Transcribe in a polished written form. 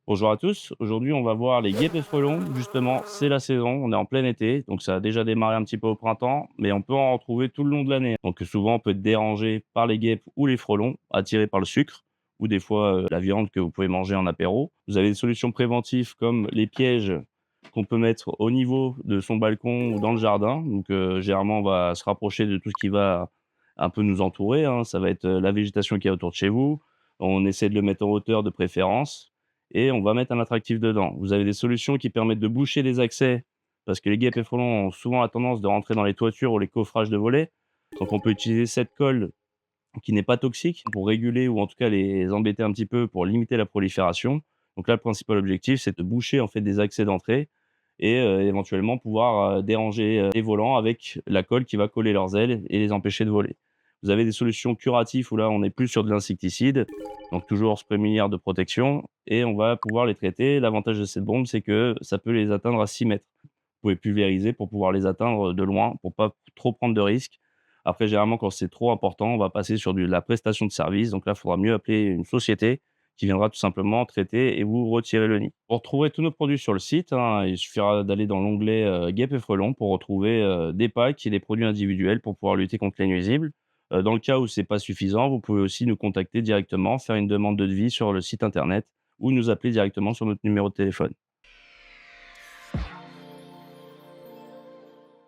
Bonjour à tous, aujourd'hui on va voir les guêpes et frelons. Justement, c'est la saison, on est en plein été, donc ça a déjà démarré un petit peu au printemps, mais on peut en retrouver tout le long de l'année. Donc souvent on peut être dérangé par les guêpes ou les frelons, attirés par le sucre, ou des fois la viande que vous pouvez manger en apéro. Vous avez des solutions préventives comme les pièges qu'on peut mettre au niveau de son balcon ou dans le jardin. Donc généralement on va se rapprocher de tout ce qui va un peu nous entourer, hein. Ça va être la végétation qui est autour de chez vous. On essaie de le mettre en hauteur de préférence et on va mettre un attractif dedans. Vous avez des solutions qui permettent de boucher les accès, parce que les guêpes et frelons ont souvent la tendance de rentrer dans les toitures ou les coffrages de volets. Donc on peut utiliser cette colle qui n'est pas toxique pour réguler ou en tout cas les embêter un petit peu pour limiter la prolifération. Donc là, le principal objectif, c'est de boucher en fait des accès d'entrée et éventuellement pouvoir déranger les volants avec la colle qui va coller leurs ailes et les empêcher de voler. Vous avez des solutions curatives où là, on est plus sur de l'insecticide, donc toujours spray milliard de protection et on va pouvoir les traiter. L'avantage de cette bombe, c'est que ça peut les atteindre à 6 mètres. Vous pouvez pulvériser pour pouvoir les atteindre de loin, pour pas trop prendre de risques. Après, généralement, quand c'est trop important, on va passer sur la prestation de service. Donc là, il faudra mieux appeler une société qui viendra tout simplement traiter et vous retirer le nid. Vous retrouverez tous nos produits sur le site, hein. Il suffira d'aller dans l'onglet guêpes et frelons pour retrouver des packs et des produits individuels pour pouvoir lutter contre les nuisibles. Dans le cas où c'est pas suffisant, vous pouvez aussi nous contacter directement, faire une demande de devis sur le site internet ou nous appeler directement sur notre numéro de téléphone.